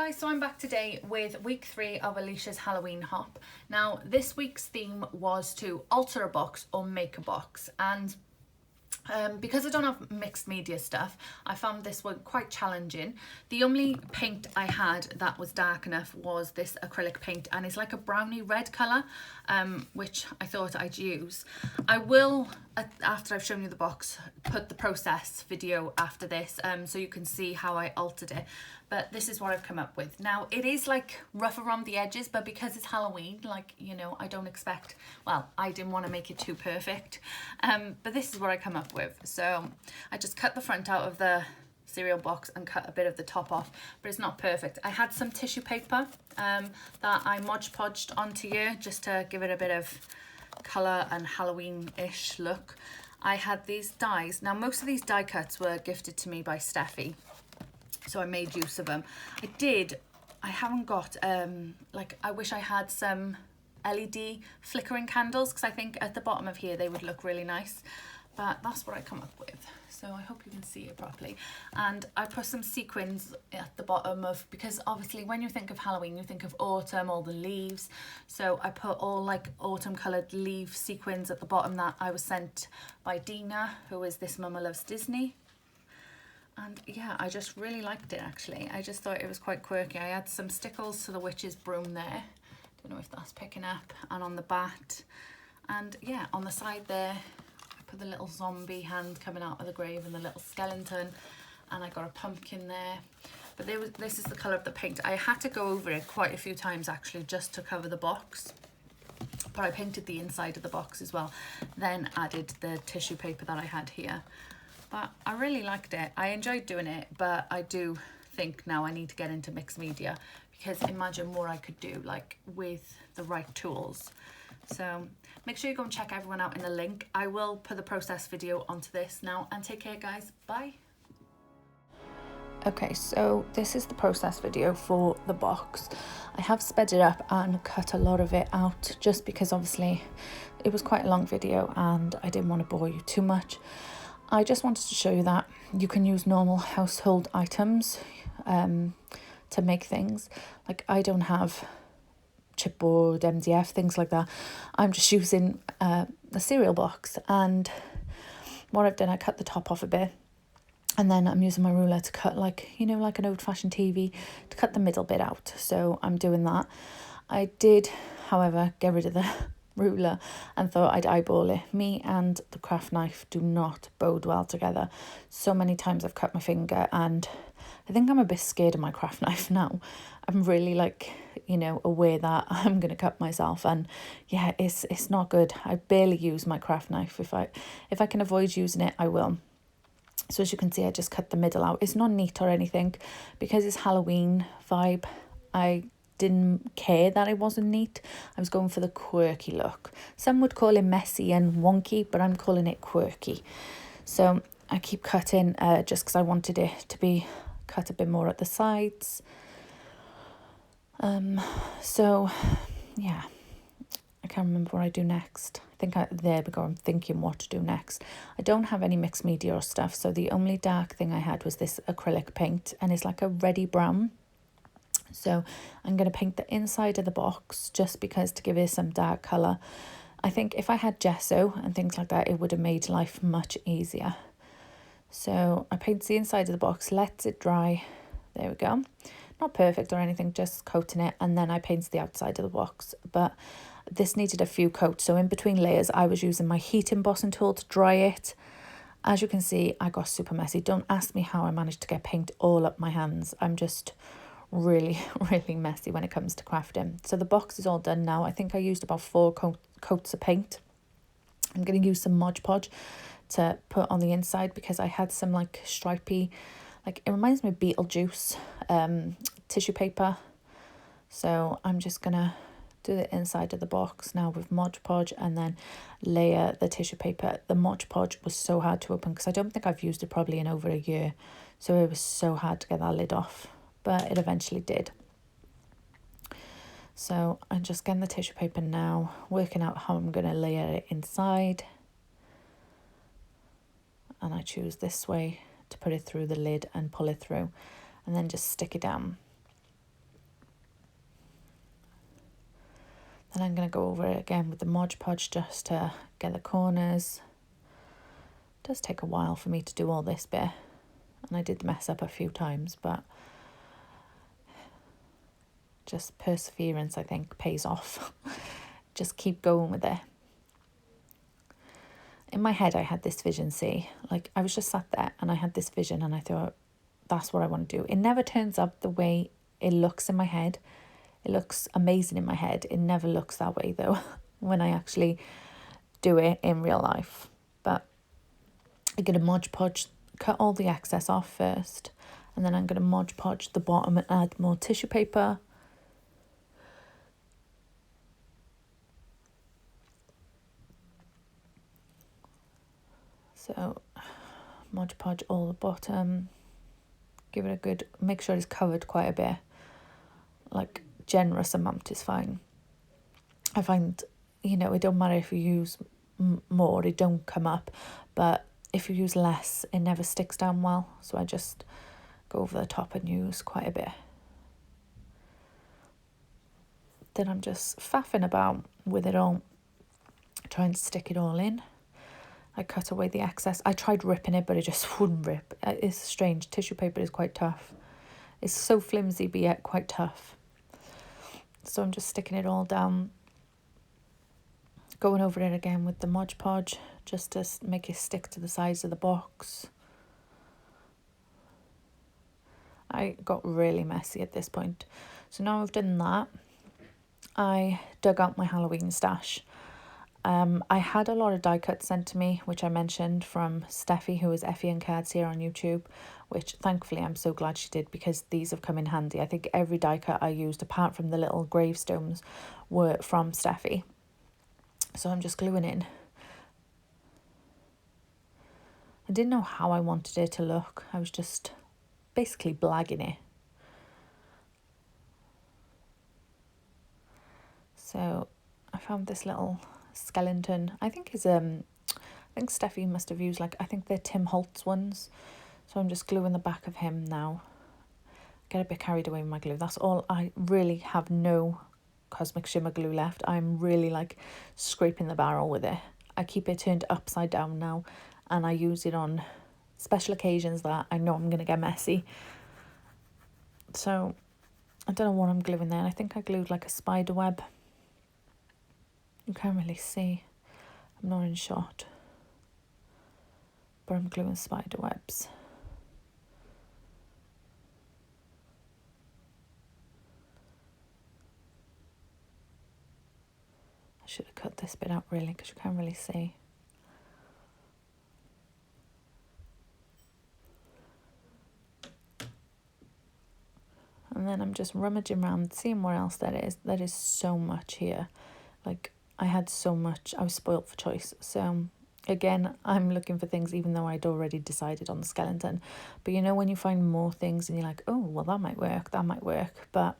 guys, so I'm back today with week 3 of Elishas Halloween Hop. Now this week's theme was to alter a box or make a box, and because I don't have mixed media stuff, I found this one quite challenging. The only paint I had that was dark enough was this acrylic paint, and it's like a browny red colour, which I thought I'd use. I will, after I've shown you the box, put the process video after this so you can see how I altered it. But this is what I've come up with. Now it is like rough around the edges, but because it's Halloween, like, you know, I don't expect, well, I didn't want to make it too perfect. But this is what I come up with. So I just cut the front out of the cereal box and cut a bit of the top off, but it's not perfect. I had some tissue paper that I Mod Podged onto here just to give it a bit of colour and Halloween-ish look. I had these dies. Now most of these die cuts were gifted to me by Steffi, so I made use of them. I haven't got, like, I wish I had some LED flickering candles, because I think at the bottom of here they would look really nice. But that's what I come up with. So I hope you can see it properly. And I put some sequins at the bottom of, because obviously when you think of Halloween, you think of autumn, all the leaves. So I put all like autumn coloured leaf sequins at the bottom that I was sent by Dina, who is This Mama Loves Disney. And yeah, I just really liked it actually. I just thought it was quite quirky. I had some stickles to the witch's broom there. Don't know if that's picking up. And on the bat. And yeah, on the side there, I put the little zombie hand coming out of the grave and the little skeleton. And I got a pumpkin there. But this is the colour of the paint. I had to go over it quite a few times actually just to cover the box. But I painted the inside of the box as well. Then added the tissue paper that I had here. But I really liked it. I enjoyed doing it, but I do think now I need to get into mixed media, because imagine what I could do like with the right tools. So make sure you go and check everyone out in the link. I will put the process video onto this now, and take care guys, bye. Okay, so this is the process video for the box. I have sped it up and cut a lot of it out just because obviously it was quite a long video and I didn't want to bore you too much. I just wanted to show you that you can use normal household items to make things. Like, I don't have chipboard, MDF, things like that. I'm just using a cereal box, and what I've done, I cut the top off a bit, and then I'm using my ruler to cut, like, you know, like an old-fashioned TV, to cut the middle bit out. So I'm doing that. I did, however, get rid of the ruler and thought I'd eyeball it. Me and the craft knife do not bode well together. So many times I've cut my finger, and I think I'm a bit scared of my craft knife now. I'm really, like, you know, aware that I'm gonna cut myself, and yeah, it's not good. I barely use my craft knife. If I can avoid using it, I will. So as you can see, I just cut the middle out. It's not neat or anything, because it's Halloween vibe. I didn't care that it wasn't neat. I was going for the quirky look. Some would call it messy and wonky, but I'm calling it quirky. So I keep cutting just because I wanted it to be cut a bit more at the sides. So yeah, I can't remember what I do next. I think there we go, I'm thinking what to do next. I don't have any mixed media or stuff, so the only dark thing I had was this acrylic paint, and it's like a reddy brown. So I'm going to paint the inside of the box just because, to give it some dark colour. I think if I had gesso and things like that, it would have made life much easier. So I paint the inside of the box, lets it dry. There we go. Not perfect or anything, just coating it. And then I paint the outside of the box. But this needed a few coats. So in between layers, I was using my heat embossing tool to dry it. As you can see, I got super messy. Don't ask me how I managed to get paint all up my hands. I'm just really messy when it comes to crafting. So the box is all done now. I think I used about 4 coats of paint. I'm going to use some Mod Podge to put on the inside, because I had some like stripy, like, it reminds me of Beetlejuice tissue paper. So I'm just gonna do the inside of the box now with Mod Podge, and then layer the tissue paper. The Mod Podge was so hard to open because I don't think I've used it probably in over a year, so it was so hard to get that lid off, but it eventually did. So I'm just getting the tissue paper now, working out how I'm going to layer it inside. And I choose this way to put it through the lid and pull it through, and then just stick it down. And I'm going to go over it again with the Mod Podge just to get the corners. It does take a while for me to do all this bit. And I did mess up a few times, but just perseverance, I think, pays off. Just keep going with it. In my head, I had this vision, see, like I was just sat there and I had this vision and I thought, that's what I want to do. It never turns up the way it looks in my head. It looks amazing in my head. It never looks that way though, when I actually do it in real life. But I'm going to Mod Podge, cut all the excess off first. And then I'm going to Mod Podge the bottom and add more tissue paper. So Mod Podge all the bottom, give it a good, make sure it's covered quite a bit, like generous amount is fine. I find, you know, it don't matter if you use more, it don't come up, but if you use less, it never sticks down well. So I just go over the top and use quite a bit. Then I'm just faffing about with it all, trying to stick it all in. I cut away the excess. I tried ripping it, but it just wouldn't rip. It's strange. Tissue paper is quite tough. It's so flimsy, but yet quite tough. So I'm just sticking it all down. Going over it again with the Mod Podge, just to make it stick to the sides of the box. I got really messy at this point. So now I've done that, I dug out my Halloween stash. I had a lot of die cuts sent to me, which I mentioned, from Steffi, who is Effie and Cards here on YouTube, which thankfully I'm so glad she did, because these have come in handy. I think every die cut I used, apart from the little gravestones, were from Steffi. So I'm just gluing in. I didn't know how I wanted it to look. I was just basically blagging it. So I found this little skeleton. I think Steffi must have used, like, I think they're Tim Holtz ones. So I'm just gluing the back of him now. Get a bit carried away with my glue. That's all. I really have no cosmic shimmer glue left. I'm really like scraping the barrel with it. I keep it turned upside down now, and I use it on special occasions that I know I'm going to get messy. So I don't know what I'm gluing there. I think I glued like a spider web. You can't really see. I'm not in shot. But I'm gluing spider webs. I should have cut this bit out really, because you can't really see. And then I'm just rummaging around, seeing what else that is. There is so much here. Like, I had so much. I was spoilt for choice. So again, I'm looking for things even though I'd already decided on the skeleton. But you know when you find more things and you're like, oh, well, that might work. But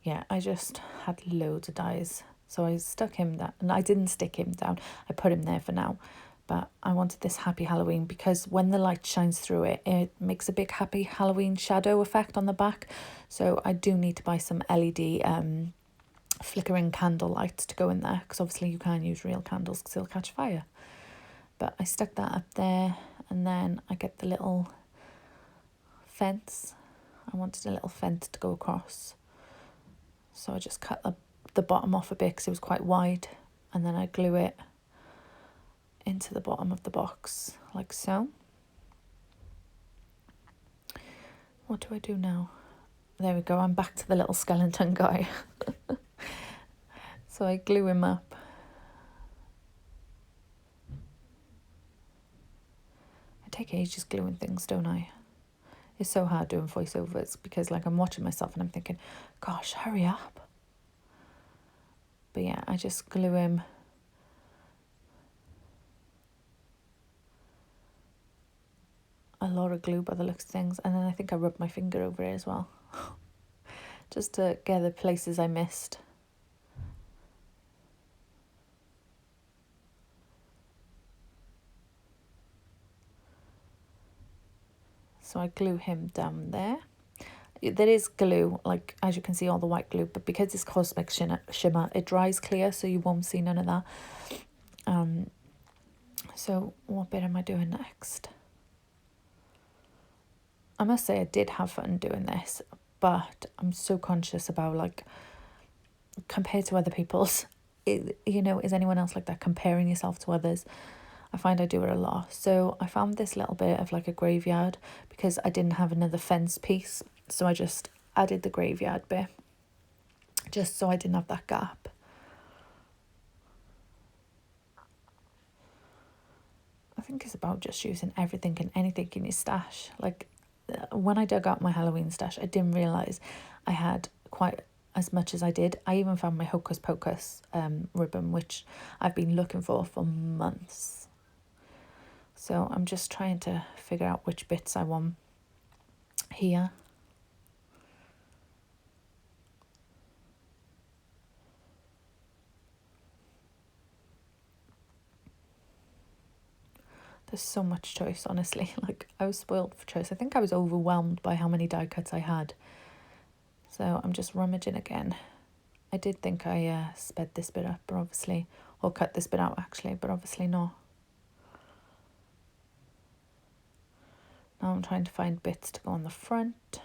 yeah, I just had loads of dies. So I stuck him down. And I didn't stick him down. I put him there for now. But I wanted this Happy Halloween because when the light shines through it, it makes a big Happy Halloween shadow effect on the back. So I do need to buy some LED flickering candle lights to go in there, because obviously you can't use real candles because they'll catch fire. But I stuck that up there, and then I get the little fence. I wanted a little fence to go across. So I just cut the bottom off a bit because it was quite wide, and then I glue it into the bottom of the box, like so. What do I do now? There we go, I'm back to the little skeleton guy. So I glue him up. I take ages gluing things, don't I? It's so hard doing voiceovers because, like, I'm watching myself and I'm thinking, gosh, hurry up. But yeah, I just glue him. A lot of glue by the looks of things, and then I think I rubbed my finger over it as well. Just to get the places I missed. So I glue him down there. There is glue, like as you can see, all the white glue, but because it's Cosmic Shimmer, it dries clear, so you won't see none of that. So what bit am I doing next? I must say I did have fun doing this, but I'm so conscious about, like, compared to other people's, is anyone else like that, comparing yourself to others? I find I do it a lot. So I found this little bit of like a graveyard because I didn't have another fence piece, so I just added the graveyard bit just so I didn't have that gap. I think it's about just using everything and anything in your stash. Like, when I dug out my Halloween stash, I didn't realise I had quite as much as I did. I even found my Hocus Pocus ribbon, which I've been looking for months. So I'm just trying to figure out which bits I want here. There's so much choice, honestly. Like, I was spoiled for choice. I think I was overwhelmed by how many die cuts I had. So I'm just rummaging again. I did think I sped this bit up, but obviously, or cut this bit out actually, but obviously not. Now I'm trying to find bits to go on the front.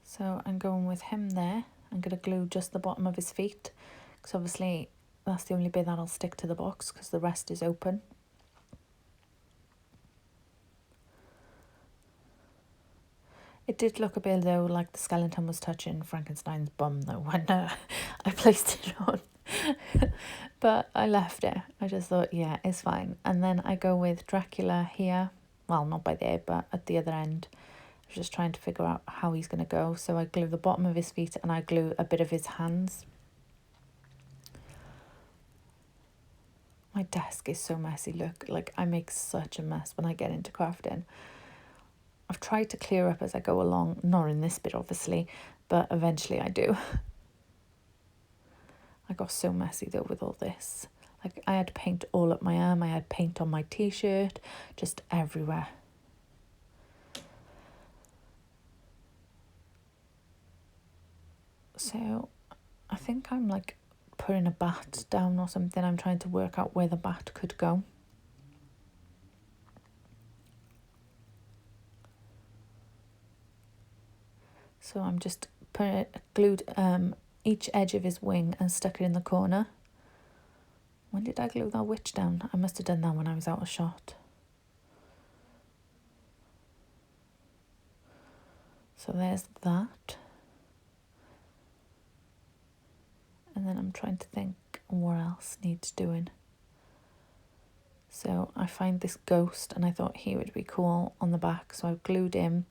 So I'm going with him there. I'm going to glue just the bottom of his feet, because obviously that's the only bit that'll stick to the box, because the rest is open. It did look a bit though like the skeleton was touching Frankenstein's bum though when I placed it on. But I left it. I just thought, yeah, it's fine. And then I go with Dracula here. Well, not by there, but at the other end. I was just trying to figure out how he's going to go. So I glue the bottom of his feet and I glue a bit of his hands. My desk is so messy, look. Like, I make such a mess when I get into crafting. I've tried to clear up as I go along. Not in this bit, obviously, but eventually I do. I got so messy though with all this. Like, I had paint all up my arm. I had paint on my t-shirt, just everywhere. So I think I'm like putting a bat down or something. I'm trying to work out where the bat could go. So I'm just glued each edge of his wing and stuck it in the corner. When did I glue that witch down? I must have done that when I was out of shot. So there's that. And then I'm trying to think what else needs doing. So I find this ghost and I thought he would be cool on the back. So I've glued him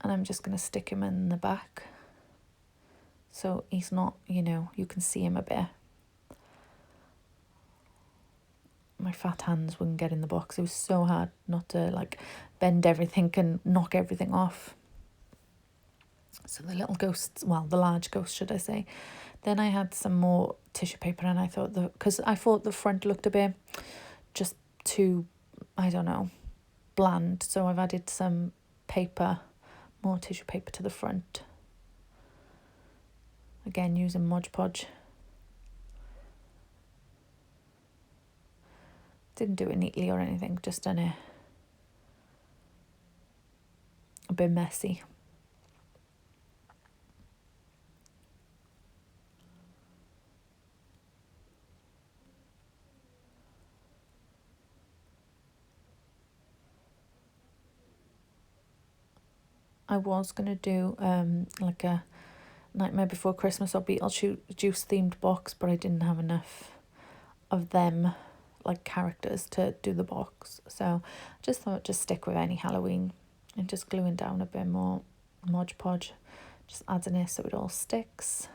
and I'm just going to stick him in the back. So he's not, you can see him a bit. My fat hands wouldn't get in the box. It was so hard not to like bend everything and knock everything off. So the little ghosts, well, the large ghost, should I say. Then I had some more tissue paper and I thought because I thought the front looked a bit just too, I don't know, bland. So I've added some paper, more tissue paper to the front. Again, using Mod Podge. Didn't do it neatly or anything, just done it a bit messy. I was going to do like a Nightmare Before Christmas or Beetlejuice themed box, but I didn't have enough of them, like characters, to do the box. So I just thought just stick with any Halloween and just gluing down a bit more Mod Podge. Just adding it so it all sticks.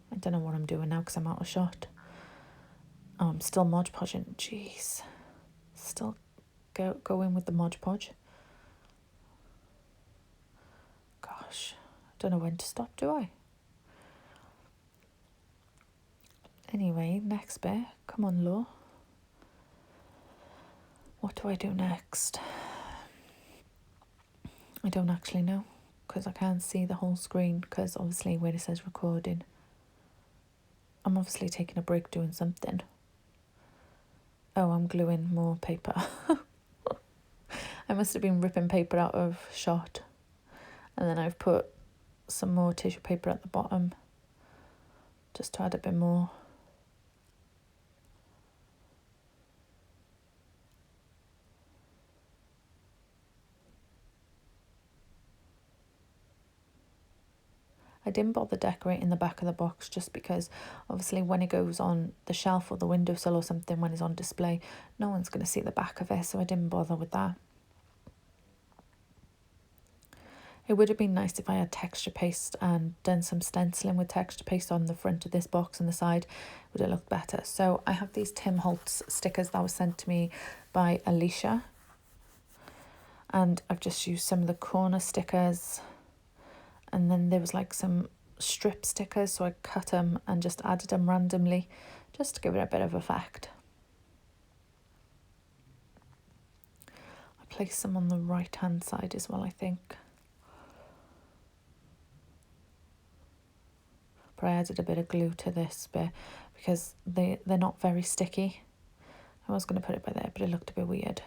I don't know what I'm doing now because I'm out of shot. Oh, I'm still Mod Podging. Jeez. Still go in with the Mod Podge. Gosh. I don't know when to stop, do I? Anyway, next bit. Come on, Law. What do I do next? I don't actually know, because I can't see the whole screen, because obviously where it says recording, I'm obviously taking a break doing something. Oh, I'm gluing more paper. I must have been ripping paper out of shot, and then I've put some more tissue paper at the bottom just to add a bit more. I didn't bother decorating the back of the box just because obviously when it goes on the shelf or the windowsill or something, when it's on display, no one's going to see the back of it, so I didn't bother with that. It would have been nice if I had texture paste and done some stenciling with texture paste on the front of this box and the side. It would have looked better. So I have these Tim Holtz stickers that was sent to me by Elisha, and I've just used some of the corner stickers. And then there was like some strip stickers, so I cut them and just added them randomly just to give it a bit of effect. I placed them on the right hand side as well, I think. But I added a bit of glue to this bit because they're not very sticky. I was going to put it by there, but it looked a bit weird.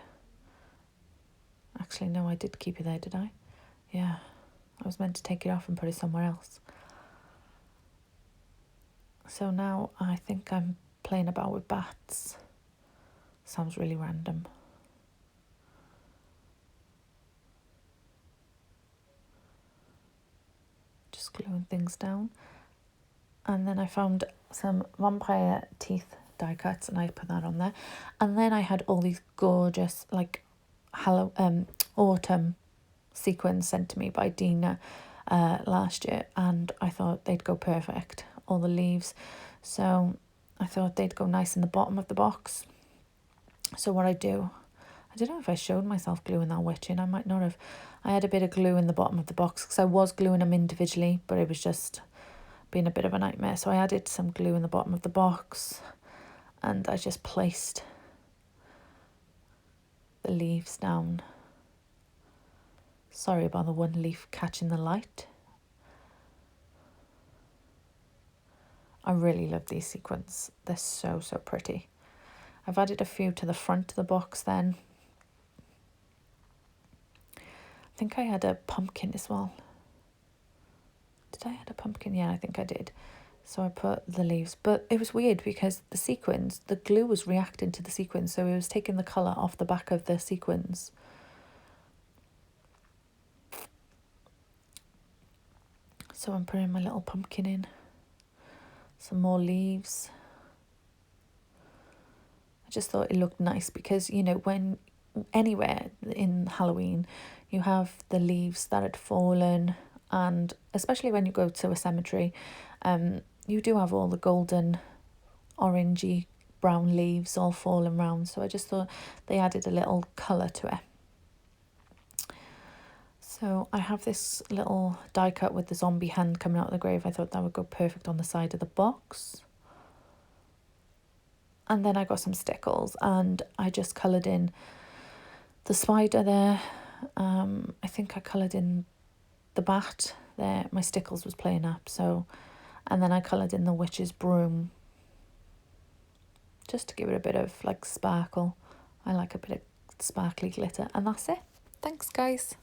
Actually, no, I did keep it there, did I? Yeah. I was meant to take it off and put it somewhere else. So now I think I'm playing about with bats. Sounds really random. Just gluing things down. And then I found some vampire teeth die cuts and I put that on there. And then I had all these gorgeous like autumn sequins sent to me by Dina last year, and I thought they'd go perfect, all the leaves, so I thought they'd go nice in the bottom of the box. So what I don't know if I showed myself gluing that witch in, I might not have. I had a bit of glue in the bottom of the box because I was gluing them individually, but it was just being a bit of a nightmare, so I added some glue in the bottom of the box and I just placed the leaves down. Sorry about the one leaf catching the light. I really love these sequins. They're so pretty. I've added a few to the front of the box then. I think I had a pumpkin as well. Did I add a pumpkin? Yeah, I think I did. So I put the leaves. But it was weird because the sequins, the glue was reacting to the sequins, so it was taking the colour off the back of the sequins. So I'm putting my little pumpkin in. Some more leaves. I just thought it looked nice because, you know, when anywhere in Halloween you have the leaves that had fallen, and especially when you go to a cemetery, you do have all the golden, orangey, brown leaves all falling round. So I just thought they added a little colour to it. So I have this little die cut with the zombie hand coming out of the grave. I thought that would go perfect on the side of the box. And then I got some stickles and I just coloured in the spider there. I think I coloured in the bat there. My stickles was playing up. So, and then I coloured in the witch's broom. Just to give it a bit of like sparkle. I like a bit of sparkly glitter. And that's it. Thanks, guys.